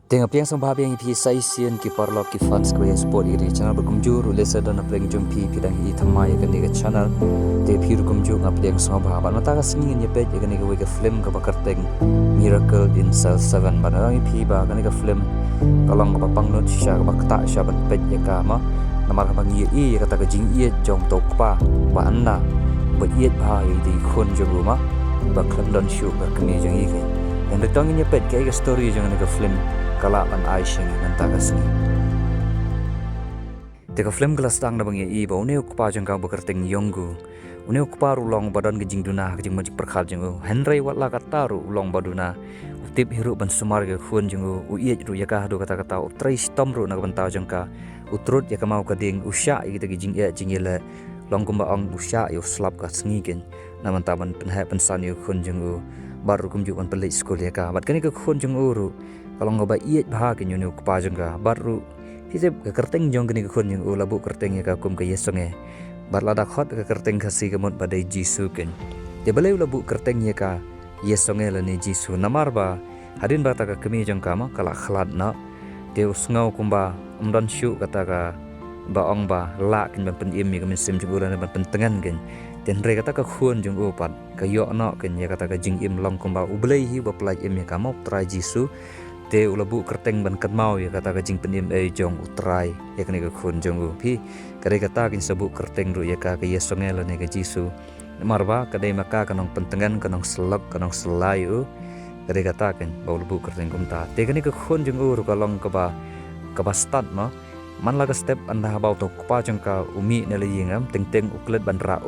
Tengah piang sambah piang ipi saisian ki parlok ki fans ko sport iri channel berkumjur ulesa dan apeng jumpi pidang i thamai kan ni channel te phiru kumju ngap piang sambah ban mata ka singin ye page kan ni ka film ka bakarteng Miracle in Cell 7 ban rang ipi ba kan ni ka film kalong ka pangnut sha ka bakta sha ban page ye ka ma namar ka bangi i kata ka jing i jong tok pa ba anna ba i ba i di khon jogu ma ba klam don shu ka kami jong i ke dan retong ni page ka story jong ni ka film kala ban aising nan tagasni teka film kelas tang na bangi i ba une ukpa jang ka bekerting yonggu une ukpa ulong badan gejing duna gejing majik perkhal jang henry watla kataru ulong baduna utip hiru ban sumar ge khun jang uiet ru yaka do kata kata utrai stom ru na ban ta jang ka utrut yaka mau kading usya igita gejing ya jingile long kumba ang usya yo slap ka sngigen na ban ta ban penha pensan yo khun jang baru kumju ban pelik skol yaka bat kani ka khun jang uru kalau ngoba iet bahag nyunu kupa jengga baru hisep ke kerteng jong kini kun yang labu kerteng ya kum ke yesonge bar lada khot ke kerteng khasi kemot badai jisu ken de balai labu kerteng ya ka yesonge la ni jisu namar ba hadin bata ka kemi jong kama kala khlad na de usngau kumba umdan syu kata ka ba ong ba la ken ban pen im mi kemin sim jugulan ban pentengan ken den re kata ka khun jong upat ka yo no ken ya kata ka jing im long kumba ublai hi ba plaj im ya kama trai jisu te ulabu kerteng ban katmau ya kata kajing penim jong utrai ya kani ka khun jong pi kare kata kin sabu kerteng ru ya ka yesongel ne ka jisu marba kadai maka kanong pentengan kanong selak kanong selayu kare kata kin ba ulabu kerteng kumta te kani ka khun jong ru kalong ka ba start ma man la ka step anda ba to pa jong ka umi ne le yingam teng uklet ban ra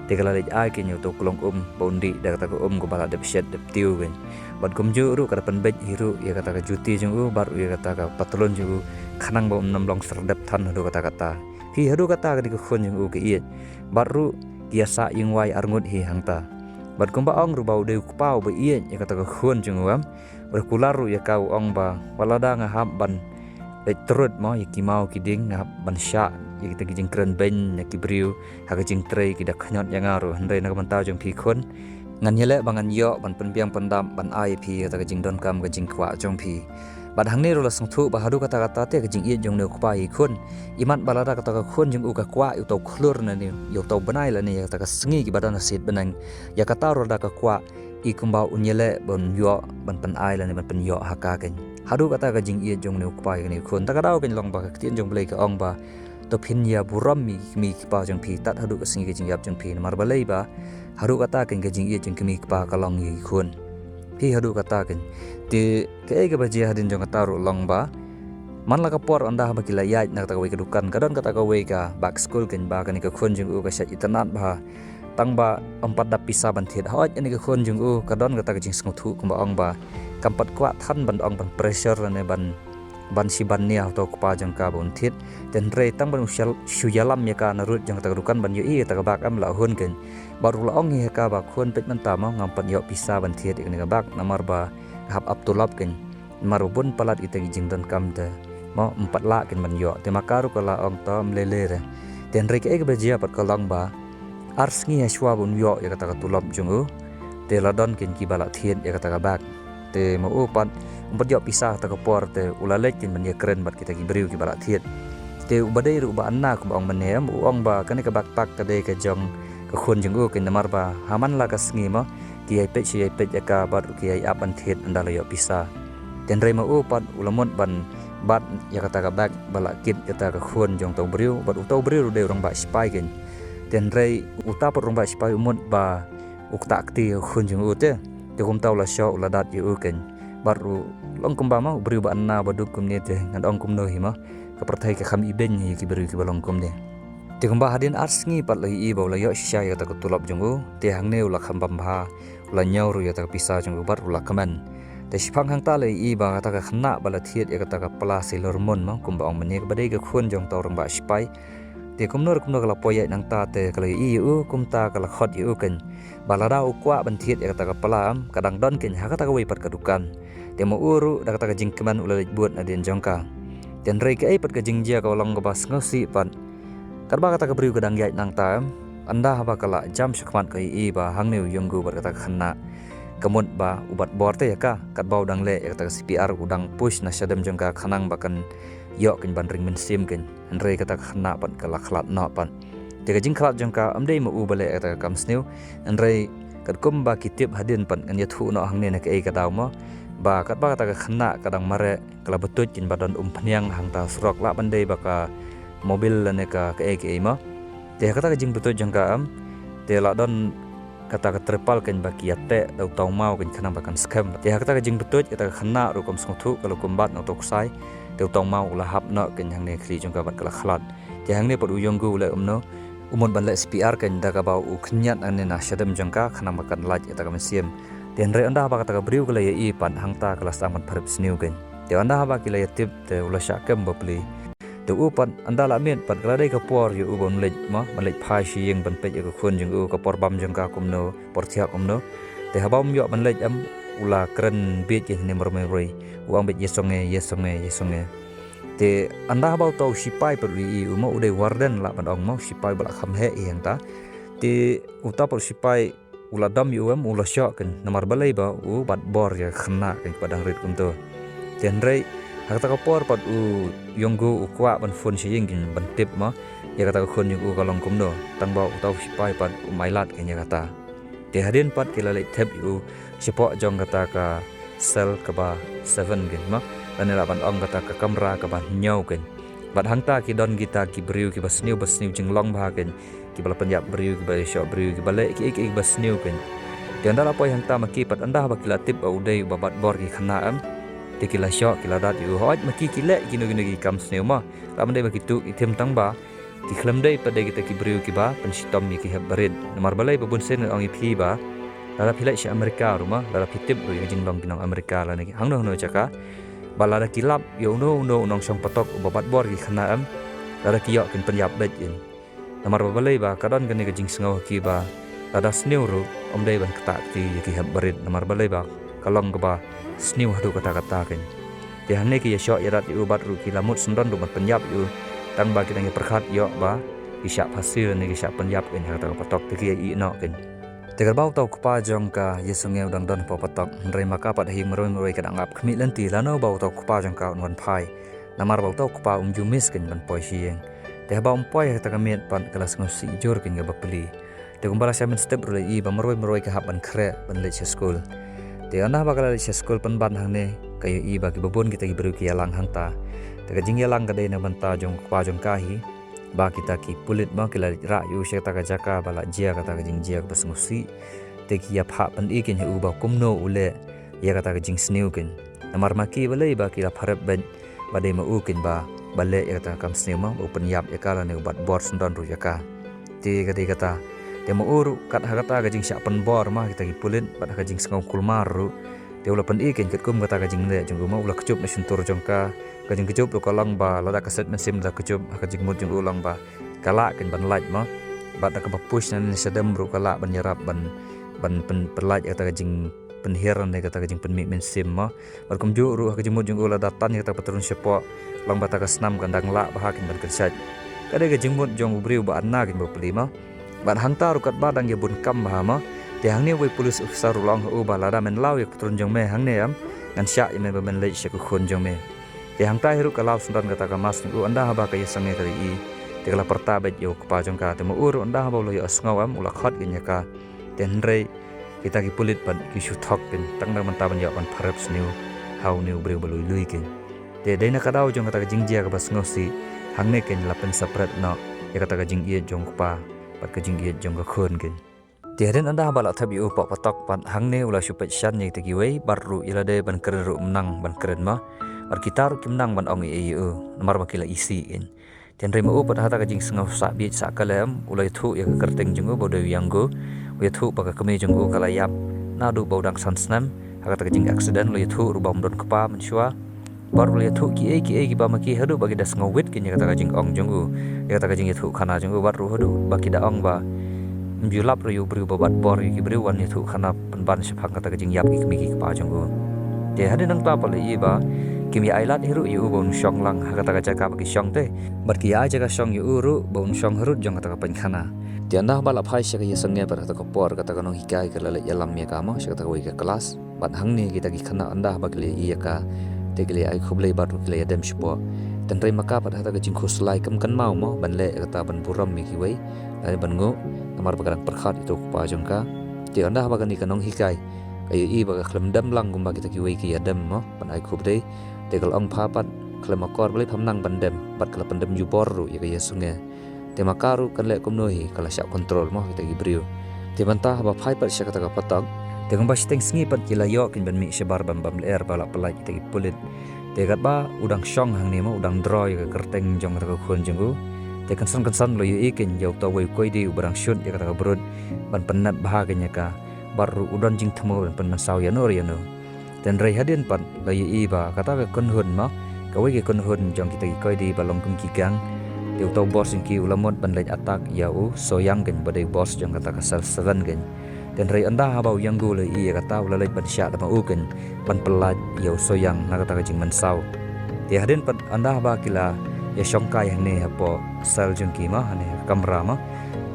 te kala lej ai kin yo to kulong bondi da kata ko ko bala de shed de tiu ken bad kumju ru kada penbej hiru ya kata ka juti jung baru ya kata ka patlon jung khanang ba namlong serdep than hadu kata hi hadu kata ka di khon jung ke iet baru kiasa yung wai arngut hi hangta bad kumba ong ru bau de kupau ba iet ya kata ka khon jung am berkularu ya kau ong ba walada ngahab ban terut mo ya kimau kiding ngahab ban sya ya kita gijing keren ben ya kibriu ha gijing trei kita khanyot yang aru handai na mantau jung pi khon ngan hele bangan yo ban penbiang pendam ban IP kata gejing don kam gejing kwa jong pi bad hang ne ro la sangthu ba hadu kata te gejing iet jong ne kwa hi khun imat balada kata ka khun jong u ka kwa u to khlur na ni yo to banai la ni kata ka sngi ki badan sit benang ya kata ro da ka kwa i kumba unyele bon yo ban pen ai la ni ban pen yo haka ken hadu kata gejing iet jong ne kwa hi ni khun ta ka dau ken long ba ka tien jong blai ka ong ba to phin ya buram mi ki pa jong pi tat hadu ka sngi gejing yap jong pi mar balai ba haru kata ken gejing iet jeng kemi pa kalong yi khun hi haru kata ken ti ke ga baji hadin jong kata ru long ba man la ka por anda ba kila yai na kata we kedukan kadon kata ka we ka back school ken ba kan ka khun jeng u ka sya itanat ba tang ba empat da pisa ban thiet hoj ani ka khun jeng u kadon kata ka jing sng thu kumba ong ba kampat kwa than ban ong ban pressure ne ban si ban nia to pa jang ka bon thit ten re tang ban shuyalam ya ka narut jang ta rukan ban yo i ta ka bak am la hun ken baru la ong ya ka ba khun pet man ta ma ngampat yo pisa ban thit ni ka bak namar ba hab abtulab ken marubun palat ite jing don kam te mo empat la ken ban yo te makaru kala ong tom lele re ten re ke ba jia pat kalong ba ars ngi shwa bun yo ya ka tulab jung te la don ken ki bala thit ya ka bak te mo upat umpat yo pisah ta kapor te ulalek tin ban ye keren bat kita ki beriu ki bala thiet te ubadai ru ba anna ku ong manem ong ba kan ka bakpak ka de ka jong ka khun jeng u kin namar ba haman la ka sngi mo ki ai pe ya ka bat ki ai aban thiet andala yo pisah ten re mo upat ulamot ban bat ya kata ka bak bala kit kata ka khun jong to beriu bat u to beriu de rong ba spai kin ten re uta rong ba spai umot ba ukta akti khun jeng u te kum tau la sho la dat yu ken baru long kumba ma beri ba anna baduk kum ne te ngan ong kum no hi ma ka perthai ka kham iben hi ki beri ki balong kum ne te kumba hadin ars ngi pat lai i ba la yo sha ya ta ka tulap jungu te hang ne la kham bam bha la nyaw ru ya ta pisa jungu bar la kaman te sipang hang ta lai i ba ta ka khna bala thiet ya ta ka pala silor mon ma kumba ong mane ka badai ka khun jong taw rang ba spai te kumnor kala poya nang ta te kala i u kum ta kala khot yu ken balada ukwa ban thiet ya ta ka palam kadang don ken ha ka ta ka wei pat kadukan temo uru da kata kajing keman ulalik buat na din jongka dan rei ke pat kajing jia ka long ka bas ngosi pat karba kata ka briu kadang yai nang tam anda haba kala jam shakman ka i ba hang ne yonggu bar kata khana kemut ba ubat bor te ka kat bau dang le kata CPR udang push na syadam jongka khanang bakan yok kin ban ring min sim kin andre kata khna pan kala khlat na pan te jing khlat jongka amdei ma u bale kata kam sneu andre kat kum ba kitip hadin pan kan yathu no hangne na ke kata ma ba kat ba kata khna kadang mare kala betut kin badan phniang hang ta srok la bandei baka mobil lane ka ke ma te kata jing betut jongka am te la don kata terpal kan baki ate dau tau mau kan khanang bakan scam te kata jing betut kata khna ru kom sngthu kalau kumbat no tok sai dau tau mau la hap na kan hang ne khli jongka bat kala khlat te hang ne pod uyong gu le umno umon ban le CPR kan da ka bau u khnyat ane na syadam jongka khanang bakan laj eta kam siam te andre anda ba kata briu kala ye i pan hang ta kala samat pharip sniu kan te anda ba kila ye tip te ula sha kam bapli te upan anda la met pat kala dai ka por yu ubon lej ma malej phai shi yeng ban pej ka khun jeng u ka por bam jeng ka kumno por thia kumno te habam yo ban lej am ula kren bit je ne morme roi uang bet yesonge te anda habau tau sipai per wi u mo ude warden la ban ong mo sipai bala kham he yang ta te uta por sipai ula dam yu am ula sha kan namar balai ba u bat bor ya khna kan padang rit kumto te andre kata kapor pat u yonggu u kwa ban phone si yingin ban tip ma ya kata khon yung u kalong kumno tang ba u tau sipai pat u mailat kenya kata te hadin pat kila le tep u sipo jong kata ka sel ka ba 7 gen ma dan la ban ong kata ka kamera ka ban nyau gen bat hangta ki don kita ki briu ki basniu jing long ba gen ki bala penyap briu ki ba shop briu ki bale ki basniu gen te anda la poi hangta ma ki pat anda ba kila tip u dei babat bor ki khana am kila syok kila dat yu hoj maki kile gino gi kam sneu ma la mande baki tu item tang ba ki khlam dei pada kita ki briu ki ba pensitom mi ki habarid nomor balai babun sen ong iphi ba la philai si Amerika ruma la phitip ru yang jinglong binong Amerika la ni hang no chaka bala da kilap yo no nong song patok babat bor ki khana am la ki yok kin penyap bet in nomor balai ba kadon gani ga jing sngo ki ba la da sneu ru om dei ban kata ti ki habarid nomor balai ba kalong ka ba sniu hadu kata-kata kan te hanne ki yasho yarat yu bat ru ki lamut sundan du mat penyap yu tang ba ki nang perkhat yo ba ki syak hasil ni ki syak penyap kan kata patok te ki i no kan te gar bau tau kpa jong ka yesungeu dang don po patok ndrai maka pat hi meroi kadang ap khmi lenti lano bau tau kpa jong ka on phai namar bau tau kpa jumis kan ban poi sieng te ba poi ta kamet pan kelas ngosi jor kan ga bapli te kumbala samen step ru i ba meroi ka hap ban khre ban le school te ana bakal si school penban hang ne kayo i bagi babon kita ki beru ki alang hang ta te jing yalang ka dei na banta jong kwa jong kahi ba kita ki pulit ma kila ra yu she ta ka jaka bala jia kata ka jing jia ka basngusi te ki ya pha pan i kin he u ba kumno ule ya kata ka jing sneu kin namar maki balai ba kila pharap ben ba dei ma u kin ba bale ya kata kam sneu ma open yap ya kala ne bat bor sundan ru jaka te ka dei kata te mo uru kat hakata ka jing syak pen bor ma kita ki pulit pat ka jing sngau kulmaru te ula pen iken ket kum kata ka jing le jung ma ula kecup na suntur jongka ka jing kecup lu kalang ba la ka set mesim la kecup ka jing mut jung ulang ba kala ken ban laj ma bat ka push nan sedem ru kala ban yarap ban perlaj kata ka jing penhiran ne kata ka jing pen min sim ma bar kum ju ru ka jing mut jung ula datan kata patrun sepo lang bata ka snam kandang la ba hakin ban kersaj kada ka jing mut jong ubriu ba anna kin ba pelima ban hangta rukat badang ya bun kam bahama te hangni wei police officer long u balada men law ya kutron jong me hangne am ngan sya ime ben lei sya ku khon jong me te hangta hiru kalaw sundan kata ka mas u anda haba ka yasange kali i te kala perta bet yo kpa jong ka te mo ur anda haba lo ya asngau am ula khat ginya ka te nrei kita ki pulit pan ki shu thok pen tang dang manta ban ya ban pharap sniu hau niu breu balui lui ken te deina kadaw jong kata ka jingjia ka basngau si hangne ken lapen sapret no ya kata ka jing ie jong kpa pat ka jing ie jong ka khon ken tiaden anda bala thabi u pa patok pan hangne ula supet shan ye tegi wei barru ilade ban keru menang ban keren ma bar kitar kimnang ban ong e u namar bakila isi in tian remo u pat hata ka jing sngau sa bi sa kalem ulai thu ya ka kerteng jung u bodo yanggo we thu pa ka keme jung u kala yap nadu bodang sansnam haka ka jing accident ulai thu rubam don kpa menshua baru lihat thu ki e ba maki hadu bagi das ngawit kin ya kata jing ong jung u ya kata jing thu khana jung u baru hadu bagi da ong ba mjulap ru bru babat bor ki bru wan thu khana pan ban sephang kata jing yap ki mi ki pa jung u te hade nang ta pale i ba Kim ya ailat hiru yu bon syong lang kata jaka bagi syong te. Bat ki ya jaka syong yu ru bon syong herut jong kata penkhana. Tianda balap hai syaka ya sengnya pada kata por kata kanong hikai kala yalam ya kamo syaka kata wei ke kelas. Bat hang ni kita gi khana anda bagi iya ka te kili ai khublei baru kili adem spo. Dan rai maka pada kata jing khuslai kam kan mau mo ban le kata ban buram mi ki wei. Lai ban ngo namar bagarang perkhat itu pa jong ka. Tianda bagani kanong hikai. Kayu i baga klem dam lang gumba kita ki wei ki adem mo ban ai khublei. Tegal ong papat klemakor boleh pamnang bandem bat kala pandem juboru ya kaya sungai temakaru kan lek kumnohi kala syak kontrol mo kita gibriu temantah ba phai pat syak kata patag tegang ba steng sngi pat kila yo kin ban mi sebar bam bam ler bala pelai kita gipulit tegat ba udang syong hang ni mo udang draw ya kerteng jong kata khun jenggu tekan san lo yu ikin jau ta wei koi di ubarang syut ya kata brod ban penat bahaganya ka baru udon jing themo ban mansau ya no dan rai hadin pat lai iba kata ke kon hun ma ka wei ke kon hun jong kita koi di balong kum ki gang deu to boss ki ulamot ban lai atak yau soyang gen badai boss jong kata kasal seven gen dan rai anda habau yang gu lai i kata ulalai ban sya da mau gen ban pelat yau soyang na kata jing mansau ti hadin pat anda ba kila ya syongkai hang ne hapo sal jong ki ma hane kamera ma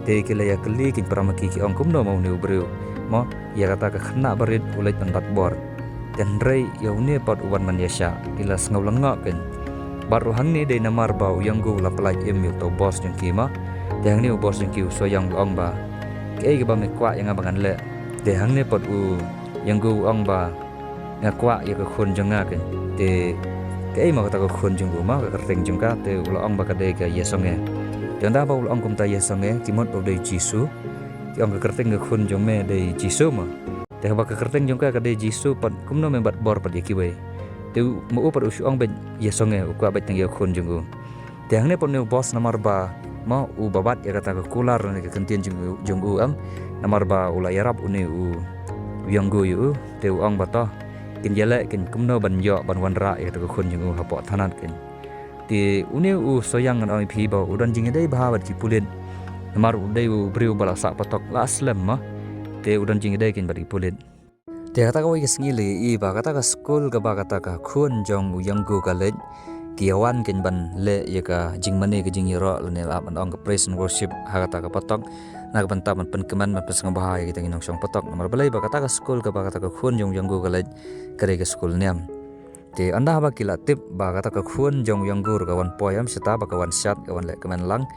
te kila ya kli ki pramaki ki ong kum no mau ne ubru ma ya kata ka khna barit ulai ban bat bor dan rai yau ne pat uban man yasha ila ngau langak kan baru hang ni dei namar bau yang gu la pelaj em yu to boss jeng kima de hang ni boss jeng ki so yang ong ba ke ba me kwa yang abangan le de hang ne pat u yang gu ong ba nga kwa ya ka khun jeng nga kan de ke ma ka khun jeng gu ma ka reng jeng ka te ula ong ba ka de ka yesonge jang da ba ula ong kum ta yesonge kimot ba de jisu ki ong ka reng ka khun jeng me de jisu ma te ba ka kerteng jong ka de jisu pat kumno membat bor pat yakiwe te mo pat usu ong ben yesonge u ka bet tang yakun jong te hang ne pot ne boss namar ba ma u babat ya kata ka kular ne ka kentien jong u am namar ba ula yarab u ne u yang go yu te u ong bata kin yele kin kumno ban yo ban wanra ya kata ka kun jong u hapo thanat kin te u ne u soyang an oi phi ba u dan jing dei ba bat ki pulin namar u dei u briu bala sak patok la aslam ma te udan jing dai kin bari pulit te kata ka wei sngi le i ba kata ka school ka ba kata ka khun jong u yang gu ka le kiawan kin ban le ya ka jing mane ka jing yoro le ne ap an ong ka praise and worship ha kata ka patok na ka banta man penkeman man pesang bahaya kita nginong song patok nomor balai ba kata ka school ka ba kata ka khun jong yang gu ka le kare ka school niam te anda ba kila tip ba kata ka khun jong yang gu ka wan poyam seta ba ka wan shot ka wan le kemen lang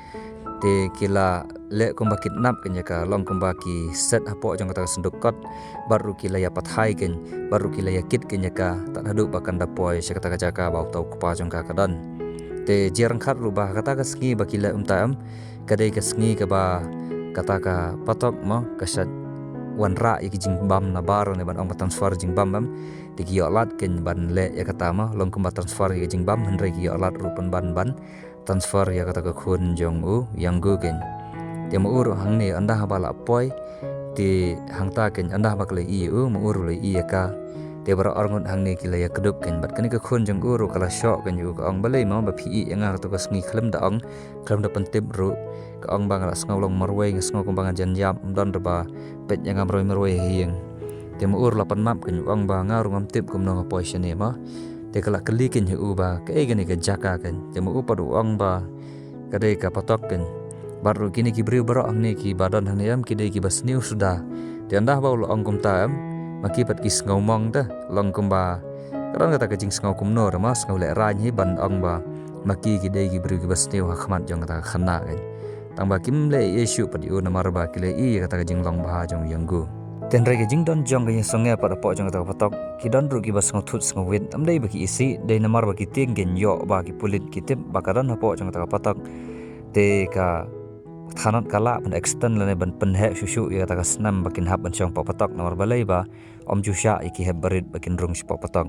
te kila le kumba kidnap kenya ka long kumba ki set hapo jong kata sendukot baru kila ya pathai ken baru kila ya kit kenya ka tak hadu bakan dapoi se kata jaka bau tau kupa jong ka kadan te jerang khat rubah kata ka sngi ba kila umtaam kadai ka sngi ka ba kata ka patok mo kasat wanra iki jing bam na baro ne ban ong transfer jing bam bam ti ki yolat ken ban le ya kata ma long kumba transfer iki jing bam hendrai ki yolat rupan ban transfer ya kata ke khun jong u yang gu gen dia mu ur hang ni anda bala poi ti hang ta ken anda ba kle i u mu ur le i ka te bara orngun hang ni kila ya kedup ken bat kani ke khun jong uru kala syok ken yu ka ong balai ma ba phi i nga to ka sngi khlem da ong khlem da pentip ru ka ong bang la sngaw long marwei sngaw kumbangan jan yap don ba pet yang marwei hieng te mu ur la pan map ken ong ba nga ru ngam tip kum no poi shene ma te kala kelikin hu ba ke gani ke jaka kan te mu upadu ong ba kadai ka patok kan baru kini ki briu baro ang ne ki badan hang yam ki dei ki basniu sudah te anda ba ul ong kum ta am maki pat ki ngomong ta long kum ba karon kata ke jing ngau kum no mas ngau le ra hi ban ong ba maki ki dei ki briu ki basniu ha khmat jong kata khana kan tang ba kim le yesu pat yu namar ba ki le i kata ke jing long ba jong yang gu ten rege jing don jong ge songe pada po jong ta patok ki don ru ki bas ngthut ngwit am dei baki isi dei namar baki ting gen yo ba ki pulit ki tip bakaran po jong ta patok te ka thanat kala ban extend lane ban penhe susu ya ta ka snam bakin hab ban chong po patok namar balai ba om jusha iki heb barit bakin rung po patok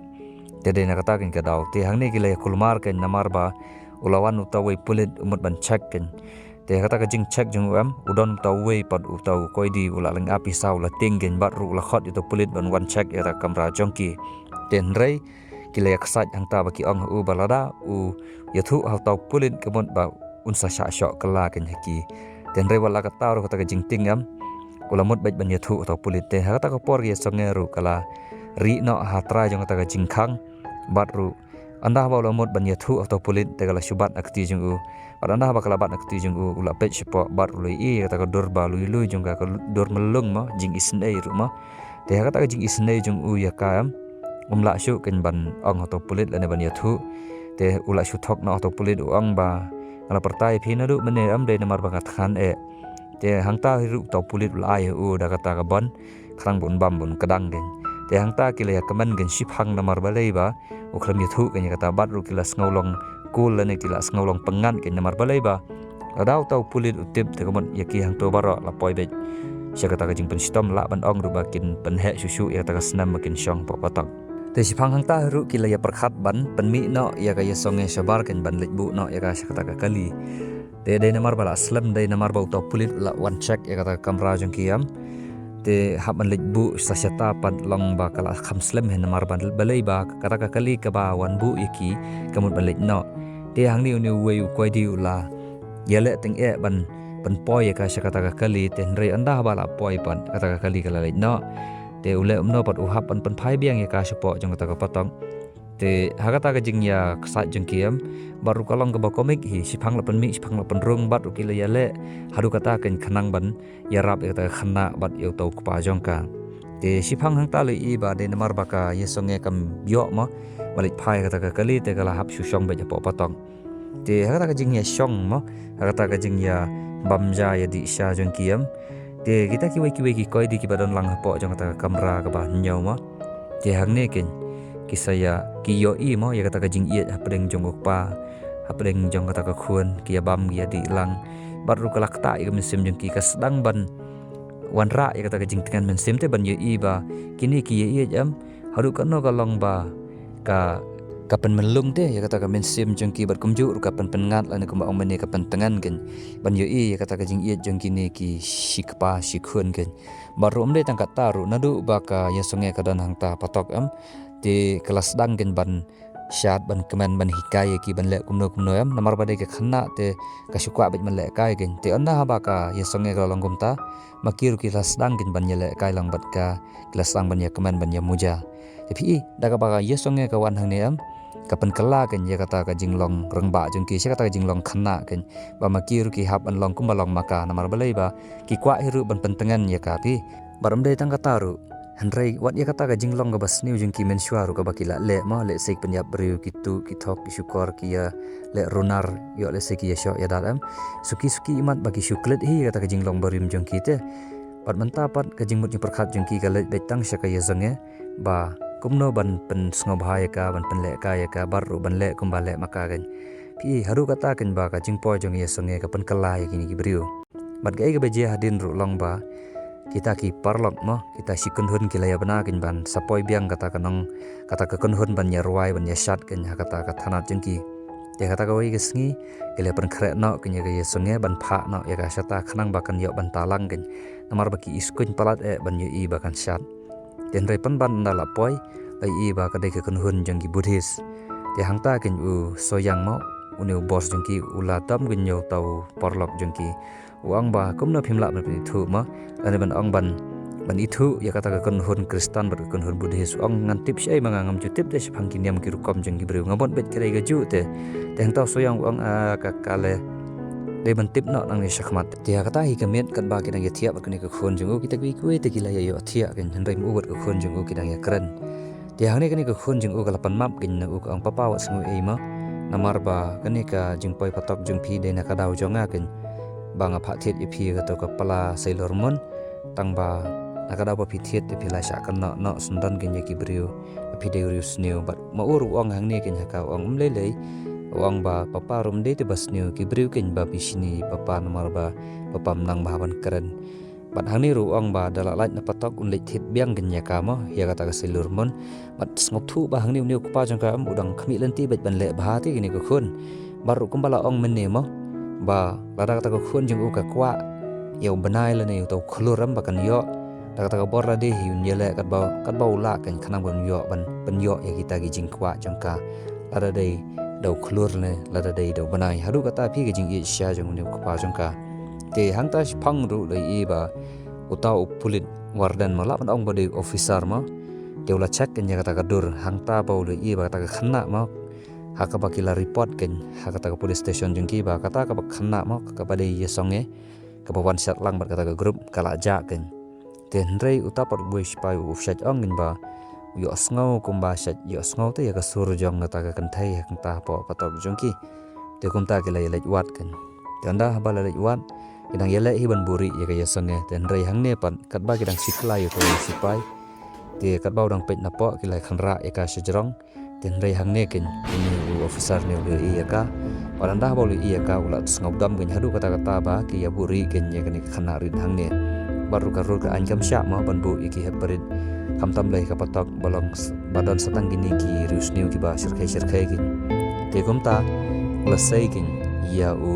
te dei na kata ken ka daw te hang ne ki le kulmar ken namar ba ulawan utawai pulit umut ban check ken te kata ka jing check jong am udon tawai pad utau koi di ula leng api sau la tinggen bat ru la khot itu pulit ban one check ya kamera jongki ten rei kila yak sat hang ta baki ong u balada u yathu hal tau pulit kemot ba unsa sha syok kala ken haki ten rei wala ka taru kata ka jing tingam ulamot bait ban yathu tau pulit te kata ka por ye songeru kala ri no hatra jong kata ka jing khang bat ru anda ba lamot ban yathu atau pulit tegala syubat akti jung u pada anda ba kalabat akti jung u ula pet sepo bar lui i kata ka dor ba lui lui jung ka dor melung ma jing isnei rumah te kata ka jing isnei jung u ya kam la syu ken ban ong atau pulit lane ban yathu te ula syu thok na atau pulit ong ba ala pertai phina du mene am de namar ba khan e te hangta hiru atau pulit ula ai u da kata ka ban khrang bun bam bun kadang gen te hangta kile ya kaman gen shiphang namar ba lei ba ukram yathu ken kata bat ru kilas ngolong kul lane kilas ngolong pengan ken namar ba lei ba adau tau pulit utip te kamon yaki hang to baro la poi be sia kata ka jing pen stom la ban ong ru ba kin pen he susu ya kata ka snam makin syong pa patak te shiphang hangta hiru kila ya perkhat ban penmi no ya ka ya songe sabar ken ban lekbu no ya ka sia kata ka kali te de namar bala slam de namar ba utau pulit la one check ya kata kamra jong kiam te haban lekbu sasyata pad long ba kala kham slam hen namar ban balai ba kata ka kali ka ba wan bu yaki kamut ban lek no te hang ni uni we u koi di ula yale teng e ban pen poi ya ka sia kata ka kali te nrei anda bala poi pan kata ka kali kala lek no te ule umno pat uhap pan phai biang ya ka sepo jong kata ka patong te hakata ka jing ya ksat jeng kiam baru kalong ka ba komik hi siphang la pan mi siphang la pan rung bat ukila ya le haru kata ken khanang ban ya rap ya kata khana bat eu tau pa jong ka te siphang hang ta le i ba de namar ba ka ye songe kam yo ma balik phai kata ka kali te kala hap su song ba ja po patong te hakata ka jing ya song ma hakata ka jing ya bamja ya di sha jong kiam te kita kiwe ki koi di ki badon lang po jong kata kamera ka ba nyau ma te hang ne ken kisaya ki yo i mo ya kata ka jing iet hapdeng jong pa hapdeng jong kata ka khun ki bam ya di lang baru kalak ta i mesim jong ki ka sedang ban wanra ya kata ka jing tengan mesim te ban yo i ba kini ki ye iet jam haru ka no ka long ba ka kapan melung te ya kata ka mesim jong ki bar kumju kapan pengat lan ka ong mene kapan tengan gen ban yo i ya kata ka jing iet jong kini ki shikpa shikhun gen baru omde tangkat taru nadu ba ka ya songe ka dan hang ta patok am di kelas dang gen ban syat ban kemen ban hikai ki ban le kumno am namar bade ke khana te ka syukwa bet man le kai gen te anda ba ka ya songe ka long gumta makir ki kelas dang gen ban le kai lang bat ka kelas dang ban ya kemen ban ya muja te phi daga ba ka ya songe ka wan hang ne am kapan kala ken ya kata ka jinglong rengba jeng ki sia kata ka jinglong khana ken ba makir ki hap an long kumbalong maka namar balai ba ki kwa hiru ban pentengan ya ka pi baram dei tang kataru Henry wat ya kata ka jinglong ka bas niu jeng ki men syuaru ka bakila le ma le sek penyap beriu kitu ki thok ki syukor ki ya le runar yo le sek ya syok ya dalam suki imat bagi syuklet hi kata ka jinglong berim jeng ki te pat mentapat ka jingmut ni perkhat jeng ki ka le betang sya ka ya zange ba kumno ban pen sngobai ka ban pen le ka ya ka baru ban le kumbale maka kan pi haru kata kan ba ka jingpo jong ya sange ka pen kala ya kini ki beriu bat ga ga beje hadin ru long ba kita ki parlok mo kita sikun hun ki laya bana kin ban sapoi biang kata kanong kata ka kun hun ban ya ruai ban ya shat kan kata ka thanat jeng ki te kata ka wei gesngi ki le pen khre no kin ya ga ya sange ban pha no ya ga sata khanang ba kan yo ban talang kan namar ba ki iskun palat e ban yo i ba kan shat den rei pan ban na la poi lai i ba ka dei ka kun hun jeng ki buddhis te hangta kin u soyang mo uni bos jeng ki ula tam kin yo tau parlok jeng ki uang ba kumna phimla ban pi thu ma ane ban ong ban itu ya kata ka kun hun kristan bar kun hun buddhis ong ngan tip sai mangangam ju tip de phang kin yam ki rukom jeng ki breu ngabon bet krai ga ju te hangta soyang uang a ka kale de ban tip no nang ni shakmat te kata hi kamet kan ba ki nang ya thia ba kan ka khon jeng ki ta ki kuai te ki la ya yo thia kan han rei mu got ka khon jeng ki nang ya kran te hang ne kan ka khon jeng ka lapan map kin na ka ang papa wa sngu e ma namar ba kan ka jeng poi patok jeng phi de na ka dau jonga kan banga pha thiet i phi ka to ka pala sailor mon tang ba na ka dau pa phi thiet te phi la sha kan no sundan gen ya ki brio phi de rius new but ma ur ong hang ne ken ha ka ong le le ong ba papa rum de te bas new ki brio ken ba bisini papa namar ba papa menang ba ban keren bat hang ni ru ong ba dala lait na patok un le thit biang gen ya ka ma ya kata ka sailor mon bat ngop thu ba hang ni ku pa jang ka am udang khmi len ti bet ban le ba ti ni ko khun baru kumbala ong men ne mo ba lada kata ko khun jeng u ka kwa yo banai la ne to khluram ba kan yo kata ka bor la de hi un yele kat ba ula kan khanang ban yo ban pen yo ya kita gi jing kwa jang ka lada de do khulur ne lada de do banai haru kata phi gi jing i sha jeng ne kwa jang ka te hangta phang ru le i ba utau pulit wardan ma la ban ong ba de officer ma deula check kan ya kata ka dur hangta ba le i ba kata ka khana ma haka bakila report ken haka ta police station jengki ba kata ka khana mo ka bade ye songe ka bawan sat lang bar kata ka group kala ja ken ten rei utapar bui spai u shat ongin ba yo sngo kumba shat yo sngo te ya ka sur jong ta ka kan thai hang ta po patok jengki te kum ta ke lai wat ken tanda ba lai wat idang yele hi ban buri ya ka ya songe ten rei hang ne pan kat ba kidang siklai to sipai te kat ba udang pet na po ki lai khanra ya ka sejrong ten rei hang ne ken ini officer ne le iya ka orang dah boleh iya ka ulat ngobdam gen hadu kata-kata ba ki ya buri gen ya ken khana rin hang ne baru karur ka ankam sya ma ban bu iki heparit kam tam lai ka patok balong badan satang gini ki rius new ki ba sirkai gen te kum ta lasai gen ya u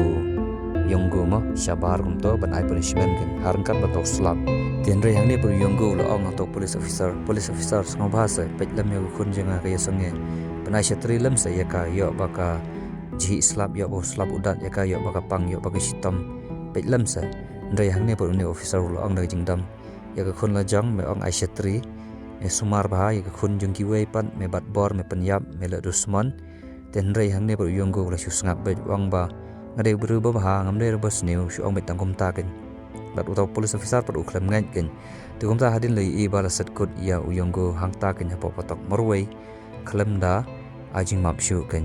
yonggo ma syabar kum to ban ai punishment gen harangkat batok slap ten rei hang ne per yonggo la ong to police officer ngobhasa petlam ya khun jenga ka ya sange panai shatri lam sa yaka yo baka ji slap yo bo slap udat yaka yo baka pang yo baka sitam petlam sa ndai hang ne por ne officer lo ang na jingdam yaka khun la jang me ong ai shatri me sumar ba yaka khun jung ki wei pan me bat bor me penyap me la dusman ten ndai hang ne por yonggo la susngap be wang ba ngade bru ba ha ngamde bos new shu ong be tangkom ta ken bat utau police officer por uklam ngai ken tu kum ta hadin lai i bala sat kut ya u yonggo hang ta ken ha po patok morwei khalam da ajing map shu ken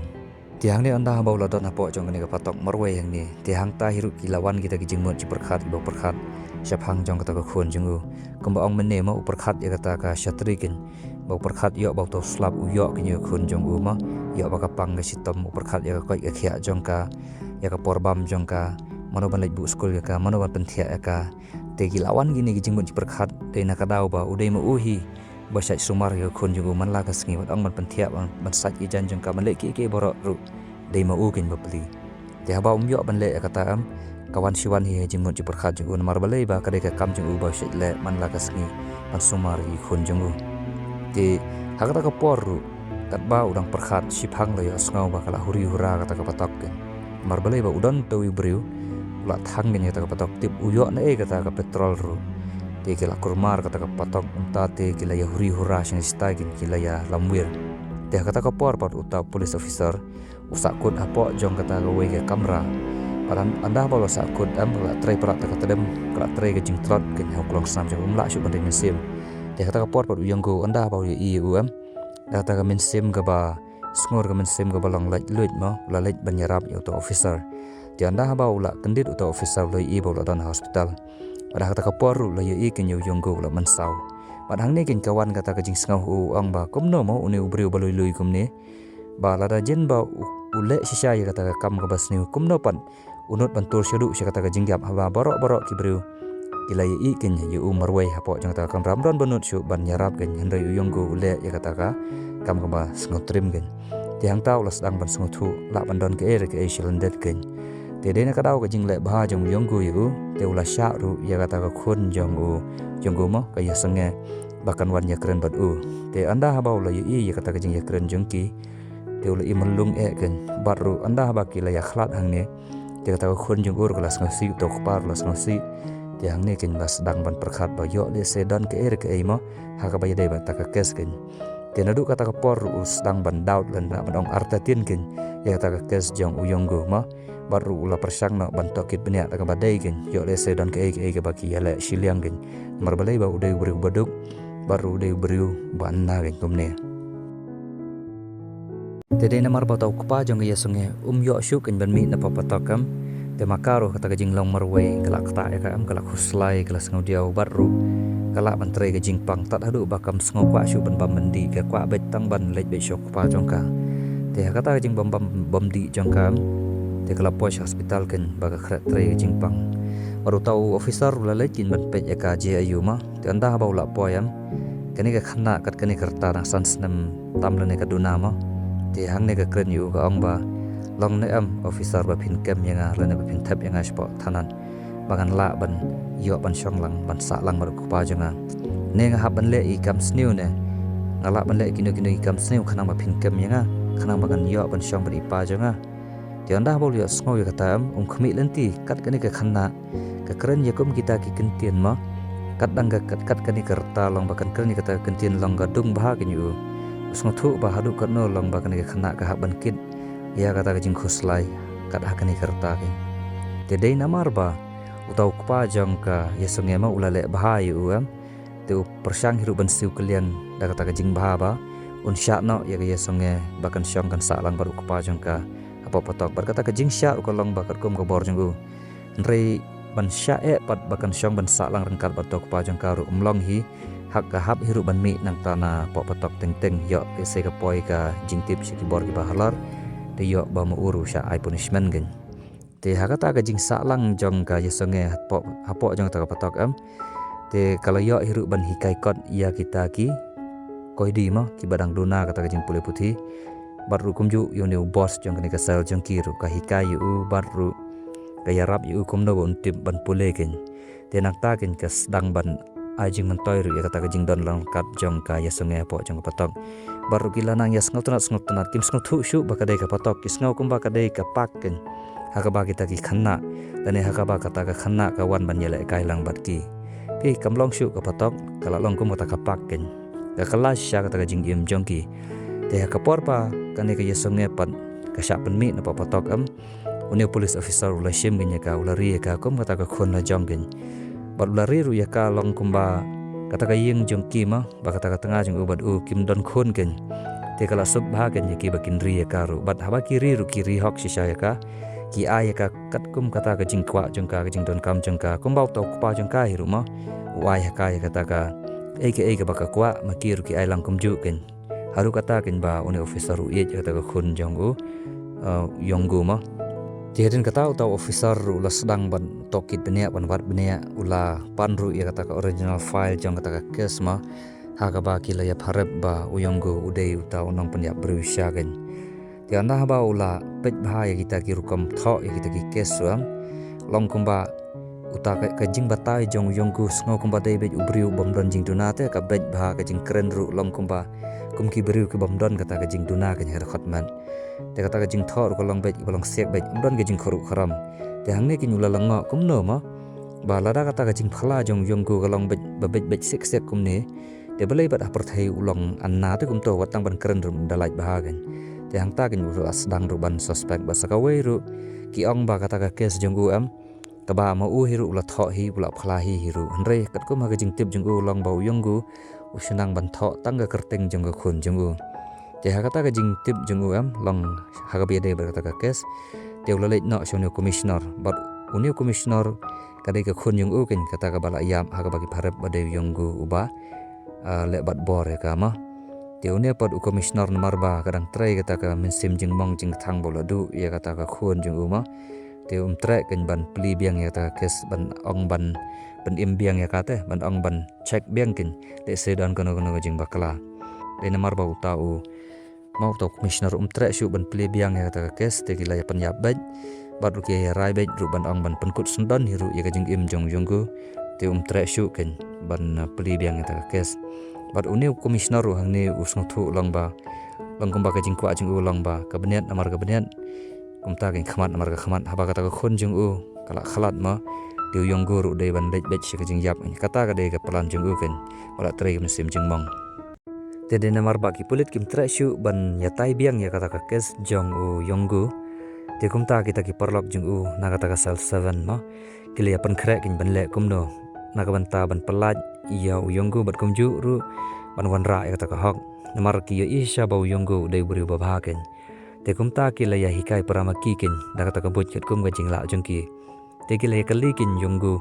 tiang ne anda hambau ladon hapo jong ne ka patok morwei yang ni tiang ta hiru kilawan kita ki jingmot ci perkhat ibo perkhat syap hang jong kata ka khun jungu kumba ong menne ma perkhat ya kata ka shatri ken bau perkhat yo bau to slap u yo ken khun jong u ma yo ba ka pang ka sitom perkhat ya ka koi ka khia jong ka ya ka porbam jong ka mano ban lek bu skul ya ka mano ban penthia ya ka te kilawan gini ki jingmot ci perkhat te na ka dau ba udai ma uhi basai sumar ya khun jungu man la ka sngi wat ong ban penthia ban sat i jan jong ka man lek ki borok ru dei ma u ken bapli te haba yo ban lek kata am kawan siwan hi jingmot ci perkhat jungu mar balai ba ka de ka kam jungu ba sat le man la ka sngi ban sumar i khun jungu te hakata ka porru kat ba udang perkhat siphang la ya sngaw ba kala huri hura kata ka patok ken mar balai ba udan tawi briu la thang gen kata ka patok tip uyo na kata ka petrol ru te kila kurmar kata ka patok unta te kila ya huri hura sing stagin kila ya lamwir te kata ka por uta police officer usakut apo jong kata ka we ke kamera paran anda bolo sakut am la trai prat ka tadem kala trai ke jing trot ken hoklong sam jong umla shu ban mesim te kata ka por uyanggo anda ba i am kata ka mesim ka ba skor ka mesim ka balong lait luit ma la lait banyarap yo to officer ti anda ba ula kendit uta officer lo i bolo dan hospital pada kata ka poru lo i ken yo yonggo la mansau padang ne ken kawan kata ka jing sngau u ang ba komno mo uni ubriu baloi lui kumne ba la da jen ba ule sisa ya kata ka kam ka basni kumno pan unut bantur syodu sya kata ka jinggap haba borok ki briu kila i ken yo marwei hapo jang kata kam ramron banut syu ban yarap ken hendrai u yonggo ule ya kata ka kam ka ba sngo trim gen tiang tau las dang ban sngo thu la ban don ke shilandet ken te de na kadau ka jing le ba jong yonggo yu te ula sha ru ya kata ka khun jong u yonggo mo ka ya sange bakan wan ya keren bat u te anda ha ba ula ya kata ka jing ya keren jongki te ula i melung ken bat ru anda ha ba ki la ya khlat hang ne te kata ka khun jong ur kelas ngasi to khpar las ngasi te hang ne ken bas dang ban perkhat ba yo le sedan ke ke mo ha ka ba ya de ba ta ka kes ken te nadu kata ka por us dang ban daud lan ban ong artatin ken ya kata ka kes jong u yonggo ma baru ula persang na bantokit benya ta badai gen yo le se don ke baki yale shiliang gen mar balai ba udai buru baduk baru udai buru banna gen tumne tede na mar batau kupa jong ya sunge yo shu ken ban mi na papatokam te makaro kata gajing long marwe kala kata ya kam kala khuslai kala sngau diau baru kala bantre gajing pang tat hadu bakam sngau kwa shu ban bamandi ka kwa betang ban lej be shok pa jong ka te kata gajing bam di jong kam te kala pos hospital ken baga khrat tre jingpang baru tahu officer la lekin ban pej ka je ayuma te anda ba ula poyam kani ka khana kat kani karta na sansnam tamlane ka dunama te hang ne ka kren yu ka ong ba long ne am officer ba phin kem yanga lane ba phin thap yanga spo thanan bagan la ban yo ban shong lang ban sa lang mar ku pa janga ne nga haban le I kam sniu ne ngala ban le kinu I kam sniu khana ba phin kem yanga khana bagan yo ban shong ba I pa janga ti anda bol yo sngo yo katam khmi lenti kat kani ka khanna ka kren yakum kita ki kentien ma kat dang kat kani karta long bakan kren kata kentien long ga dung bah kini u sngo thu ba hadu karno long bakan ka khanna ka haban kit ia kata kajing khuslai kat hakani kerta ken te dei namar ba utau kpa jong ka yesonge ma ulale bahai uam te persang hiru ban siu kalian da kata kajing baha ba un sya no ya yesonge bakan syong kan salang baru kpa jong ka apa patok bar kata kajing sya ukolong bakar kum ka bor jong u nrei ban sya pat bakan syong ban salang rengkat batok kpa jong ka ru umlong hi hak ka hap hiru ban mi nang tana pok patok teng yo ke se ka poi ka jingtip siki bor ki bahalar te yo ba mu uru sya ai punishment gen te hakata ka jing salang jong ka yesonge hapo jong ta ka patok am te kalau yo hiru ban hikai kot ya kita ki koi di ma ki badang duna kata ka jing pule putih baru kumju yo ne boss jong ka sel jong kiru ka hikai yu baru ka yarap yu kumno bon tip ban pule ken te nak ta ken ka sedang ban ajing mentoi ru ya kata kajing don lang kat jong ka yasonge po jong patok baru gila nang yas ngau tunat kim sngot thu shu bakadai ka patok kis ngau kum bakadai ka pakken hakaba kita ki khanna tane hakaba kata ka khanna ka wan ban yele kai lang bat ki pi kamlong shu ka patok kala long kum kata ka pakken ka kelas sya kata kajing im jong ki te hakapor pa kane ka yasonge pat ka sya pen mi na pa patok am unia police officer ula shim genya ka ulari ka kum kata ka khon na jong gen lari ru ya ka long kumba kata ka yeng jong kima ba kata ka tengah jong ubad kim don khon ken te kala sub bha ken ki bakin ri ya ka ru bat haba kiri ru kiri hok shisha ya ka ki ai ya ka kat kum kata ka jing kwa jong ka jing don kam jong ka kum bau to pa jong ka hiru ma wa ya ka kata ka aka ba ka kwa ma ki ru ki ai lang kum ju ken haru kata ken ba uni officer ru ye kata ka khun jong yonggu ma Jihadin kata utau officer ula sedang ban tokit benia ban wat benia ula panru ya kata ka original file jong kata ka kes ma haka ba kila ya pharep ba uyonggo udai utau nong penyap berusia gen ti anda ba ula pet bahaya kita ki rukom tho ya kita ki kes suam long kumba uta ka jing batai jong uyonggo sngo kumba dai bet ubriu bomdon jing dunate ka bet bah ka jing keren ru long kumba kumki beriu ki bomdon kata ka jing duna ka her khotman te kata ka jing thor ko long bet bolong sek bet umdon ka jing khoru kharam te hangne ki nyula lango kumno ma ba lada kata ka jing phala jong yonggo ka long bet bet sek kumne te belai bat apar thai ulong anna te kumto watang ban keren rum dalai bahagan te hangta kin ru asdang ru ban suspek ba sakawe ru ki ong ba kata ka kes jonggu am ka ba ma u hiru ula tho hi ula phala hi hiru hanre kat ko ma ka jing tip jonggu long ba yonggu usunang ban tho tangga kerteng jonggu khun jonggu te hakata ka jing tip jonggu am long hagabi de ba kata ka kes te ula leit no shonyo commissioner but unio commissioner kadai ka khun jonggu ken kata ka bala yam hagabagi pharep ba de yonggu uba lebat bor ya kama te unia pod commissioner nomor ba kadang trai kata ka mensim jing mong jing thang bola du ya kata ka khun jonggu ma te trai ken ban pli biang ya kata kes ban ong ban im biang ya kata ban ong ban check biang ken te sedan kono jing bakala de nomor ba utau mau to commissioner trai shu ban pli biang ya kata ka kes te kila ya penyap baj baru ki ya rai baj ru ban ong ban penkut sendon hiru ya ka jing im jong jonggu te trai shu ken ban pli biang ya kata ka kes bat uni commissioner ru hangni usng thu long ba long kumba ka jing kwa jing u long ba ka beniat amar ka beniat kumta ken khamat amar ka khamat haba kata ka khun jing u kala khalat ma diu yong guru dei ban lej bej ka jing yap kata ka dei ka pelan jing u ken wala trei mesim jing mong te de namar ba ki pulit kim tra shu ban yatai biang ya kata ka kes jong u yonggu te kumta kita ki perlok jing u na kata ka sel 7 ma kili pan krek kin ban le kumno na ka banta ban pelaj iya uyonggu bat kumju ru ban wanra ya kata ka hok namar ki ya isha ba uyonggu dei buri ba bhaken te kumta ki la ya hikai parama ki kin da kata ka boj ket kum ga jingla jongki te ki la ya kali kin yonggu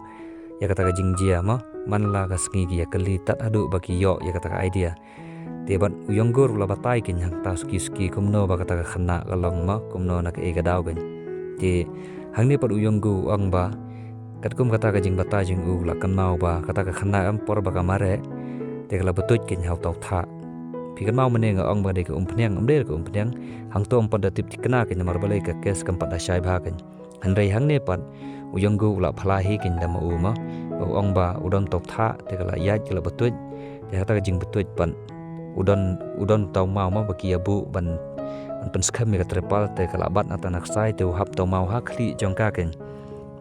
ya kata ka jingjia ma man la ka sngi ki ya kali tat adu ba ki yo ya kata ka idea te bat uyonggu ru la batai kin hang ta ski kumno ba kata ka khana ka long ma kumno na ka e ga daw gen te hangni pat uyonggu ang ba kat kum kata ka jing bata jing u la kanau ba kata ka khana am por ba ka mare te kala betut kin hau tau tha pi kan mau mene nga ong ba de ka umpnyang amde ka umpnyang hang tom pada tip tikna kin mar balai ka kes kam pada shai bha kan hanrei hang ne pat uyonggu la phlahi kin da ma u ma ong ba udon tok tha te kala yaj kala betut te kata ka jing betut pan udon tau mau ma ba ki abu ban pen skam ka trepal te kala bat na tanak sai te hap tau mau ha khli jong ka ken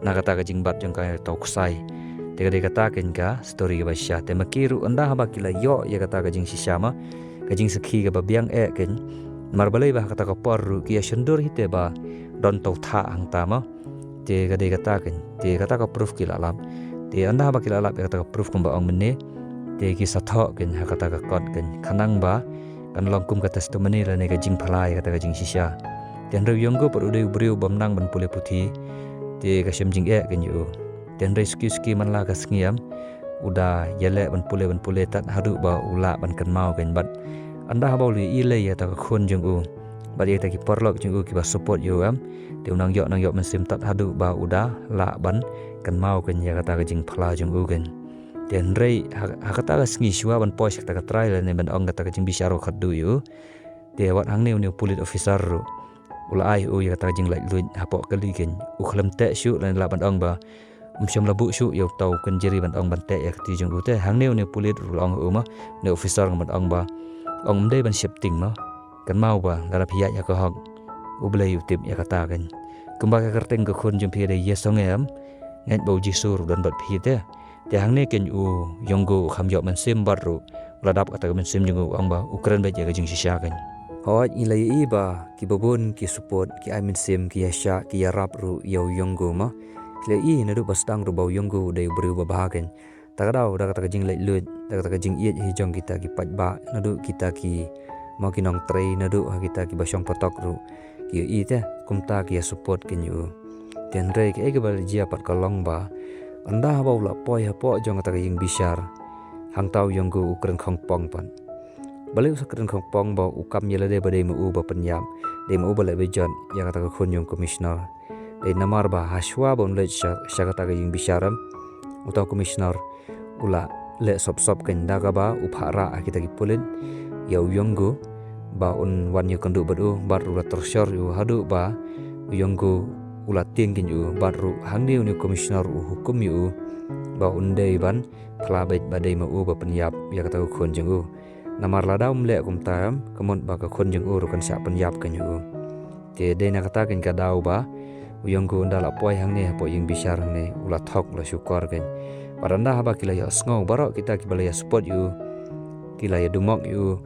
na kata ka jing bat jong ka tok sai te kata ken ka story ba sha te makiru anda ha ba kila yo ya kata ka jing shisha ma ka jing sakhi ka ba biang e ken Mar balai ba kata ka porru ki shendur hite ba don tau tha hang ta ma te ka de kata kan te kata ka proof ki lalap te anda ba ki lalap kata ka proof kum ba ong mene te ki satho kan ha kata ka kot kan khanang ba kan longkum ka testimony la ne ka jing phalai kata ka jing shisha ten re yonggo per udai briu bamnang ban pule puthi te ka shem jing e kan yu ten re ski man la ka sngiam uda yele ban pule tat hadu ba ula ban kan mau kan bat anda ba li ile ya ta ka khun jung u ba ye ta ki porlok jung u ki ba support yu am te nang yo man sim tat hadu ba uda la ban kan mau kan ya kata ka jing phala jung u kan ten re ha kata ka sngi shwa ban pois kata ka try la ne ban ong kata ka jing bisaro khadu yu te wat hang ne police officer ru ula ai u ya kata jing lai lu hapo kali ken u khlam te shu lan la ban ong ba shom labu shu yo tau kan jeri ban ong ban te ya ti jung u te hang ne police ru ong u ma ne officer ban ong ba ong de ban shifting ma kan mau ba gara phia ya ko hok u blai u tip ya kata kan kumba ka kerteng ko khun jum phi de yes ong em ngai bo jisu ru dan bat phi te hang ne ken u yonggo kham yo man sim bar ru ladap kata man sim jung u ong ba ukran ba ya ga jing shisha kan hoi ilai iba ki babun ki support ki amin sim ki yasha ki yarap ru yo yonggo ma kle I na du bastang ru bau yonggo de bru ba bahagen tagadau da kata jing lai lut da kata jing iet hi jong kita ki pat ba na du kita ki mau ki nong trei na du kita ki basong patok ru ki I te kumta ki support kin yu ten re ki ege bal jia pat kalong ba anda ba ula poi ha po jong kata jing bishar hang tau yonggo ukren khong pong pan balik sakren khong pong ba ukam yela de bade mu ba penyam de mu ba le bejon ya kata ka khun yung commissioner de namar ba haswa bon le kata ka yung bisharam utau commissioner ula le sop kan daga ba uphara kita ki pulin yau yonggo ba un wan yu kandu badu bar ula tersyar yu hadu ba yonggo ula tingin yu baru hang ni commissioner hukum yu ba undai ban phlabet bade mu ba penyap ya kata ka khun jeng namar ladau mle kum tam kemon ba ka khun jeng uru kan sa penyap kan yu te de na kata kan ka dau ba uyonggo ndala poi hang ne po ying bisar hang ne ula thok la syukor kan paranda ba kila ya sngo baro kita ki bala ya support yu kila ya dumok yu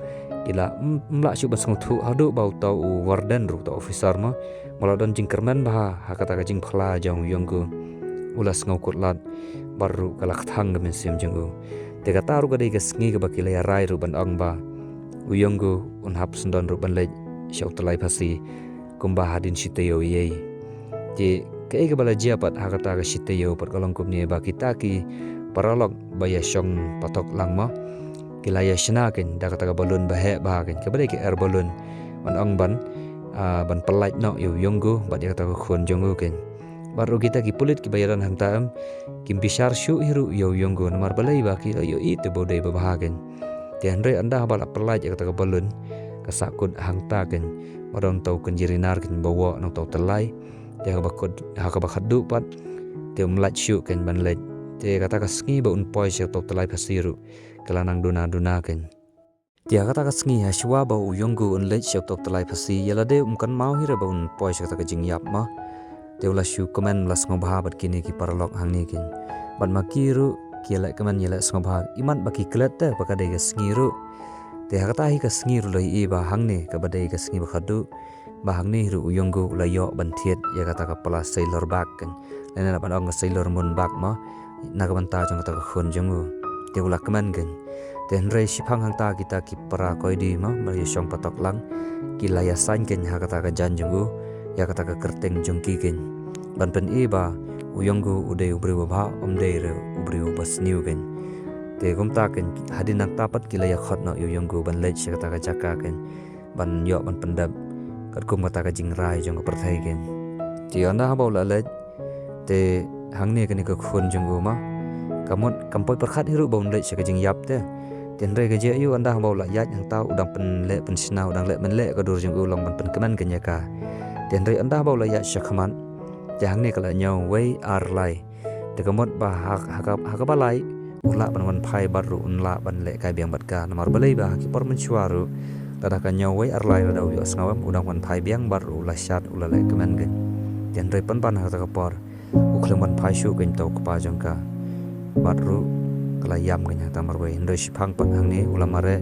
kila mla syu basang thu hadu bau tau warden ru ta officer ma maladon jing kerman ba ha kata ka jing phla jong uyonggo ula sngo kutlat baru kalak thang men sim jeng te kata ru ga de ga sngi ga bakila ya rai ru ban ong ba uyonggo un hap sundon ru ban le syau telai phasi kumba hadin sitayo ye je ke ga bala jia pat ha kata ga sitayo pat kalong kum ni ba kita ki paralog ba ya syong patok lang ma kila ya shna ken da kata ga balun ba he ba ken ke bade ki air balun ban ong ban ban pelait no uyonggo ba dia kata ga khun jong ken baru kita ki pulit ki bayaran hang taam kim bisar syu hiru yo yonggo namar balai ba ki yo itu bodai ba bahagen tian re anda bala pelaj kata ka balun ka sakut hang ta ken marong tau ken jirinar ken bawa nang tau telai dia ba kod ha ka ba khadu pat te mlaj syu ken ban lej te kata ka sngi ba un poi syu tau telai phasiru kelanang duna ken dia kata ka sngi ha shwa ba yonggo un lej syu tau telai phasi yala de kan mau hira ba un poi syu kata ka jing yap ma teula syu komen las ngobha bat kini ki parlok hang ni kin bat makiru kiela komen yela ngobha iman baki klet te bakade ga sngiru te hakata hi ka sngiru lai i ba hang ni ka badai ga sngi ba khadu ba hang ni ru uyonggo la yo ban thiet ya kata ka pala sailor bak kan nena ban ong sailor mun bak ma na ka ban ta jong kata ka khun jong teula komen kan ten rei sipang hang ta kita ki para koi di ma mari syong patok lang kilaya sain ken hakata ka jan jong ya kata ka kerteng jongki ken ban pen iba uyonggo ude ubri ba omde re ubri bas new ken te gomta ken hadin nak tapat kila ya khotna uyonggo ban lej kata ka jaka ken ban yo ban pendap kat kum kata ka jing rai jong ka perthai ken ti anda ha baula lej te hang ne ken ka khun jonggo ma kamot kampoi perkhat hiru baun lej ka jing yap te ten re ga je yu anda ha baula yat hang ta udang pen le pen sina udang le men le ka dur jong ulong ban pen keman ken ya ka ten re anda baula ya syakman jang ni kala nyau wei ar lai te kamot ba ha ka balai ula ban wan phai baru unla ban le kai biang bat ka namar balai ba ki por mensuaru tada ka nyau wei ar lai da u ngawam udang wan phai biang baru ula syat ula le kemen gen ten re pan ha ta ka por u khlem wan phai shu gen tau ka pa jong ka baru kala yam gen ta mar wei ndoi sipang pan hang ni ula mare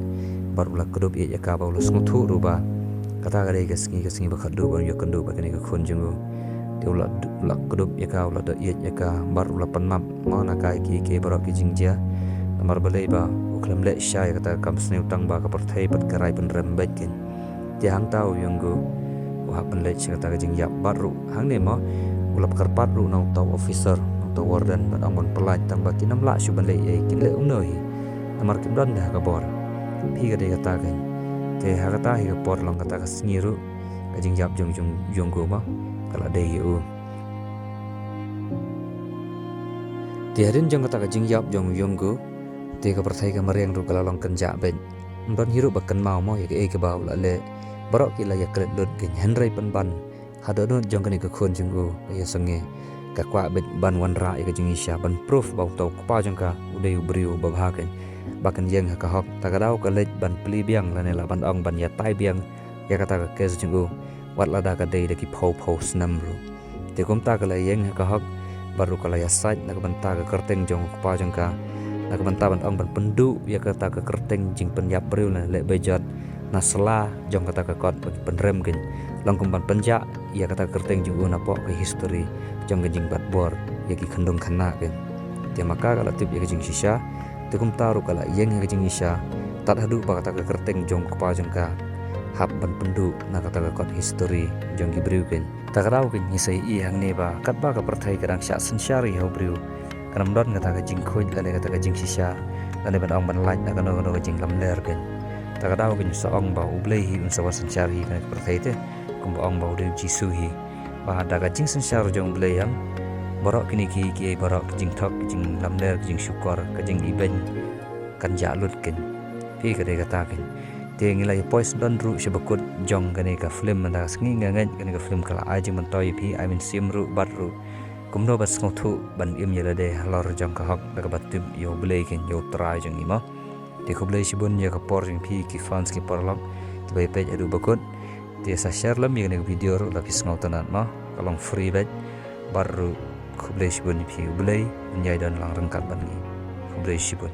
bar ula kudup ya ka ba ula smuthu ru ba kata kadai kesengi bakadu ban yo kendu bakani ke khun jungu te ulat kudup ya ka ulat yet ya ka bar ulapan map mana kai ki barok ki jingja namar balai ba uklam le sha ya kata kam sne utang ba ka perthai pat karai pen rembet kin te hang tau yunggu wah pen le kata ka jingja baru hang ne ma ulap karpat ru nau tau officer nau tau warden ban angon pelaj tang ba kinam la shu ban le kin le umnoi namar kim dan dah ka bor pi ka de kata kan te hakata hi por long kata ka singiru ka jingjap jong go ma kala de yu te harin jong kata ka jingjap jong go te ka perthai ka mariang ru kala long kan ja ben ban hiru bakan mau mo ya ke ba la le barok ki la ya kret dot gen henrai pan ban hada no jong kan ka khon jong go ya sange ka kwa bet ban wan ra ya ka jingisha ban proof bau tau pa jong ka udai briu ba bha kan bakan yang ka hok takadau ka lej ban pli biang la ne la ban ong ban ya tai biang ya kata ka kes jungu wat la da ka dei de ki phau snam ru te kom ta ka la yang ka hok baru ka la ya sait na ka ban ta ka kerteng jong pa jong ka na ka ban ta ban ong ban pendu ya kata ka kerteng jing pen yap riu na le bejat na sela jong kata ka kot pen rem gen long kum ban penja ya kata kerteng jungu na po ka history jong jing bat bor ya ki khandong khana gen te maka ka la tip ya ka jing shisha tekum taru kala yang ngajing isya tat hadu pa kata ka kerteng jong pa jong ka hab ban pendu na kata ka kot history jong gi briu ken takarau ken nisai i hang ne ba kat ba ka perthai kadang sya sensyari ho briu kanam don kata ka jing khoi la kata ka jing sisya la ban ong ban laj na ka no ka jing lam ler ken takarau ken sa ong ba ublei hi un sa sensyari kan perthai te kum ong ba de jisu hi ba da ka jing sensyar jong blei yang borok kini ki borok jing thok jing lamler jing syukor ka jing iben kan jalut ken pi ka de kata ken te ngilai pois don ru sebekut jong kani ka film manda sngi ngangan kani ka film kala aji mentoi pi I mean sim ru bat ru kumno bas ngothu ban im yela de lor jong ka hok da ka batib yo blei ken yo trai jong ima te khoblei sibun ya ka por jing pi ki fans ki porlok te bai page adu bakut te sa share lam ya video ru la pis ngautanat ma kalong free bet baru kublai shibun pi ublai menjadi dan lang rengkat ban ni kublai shibun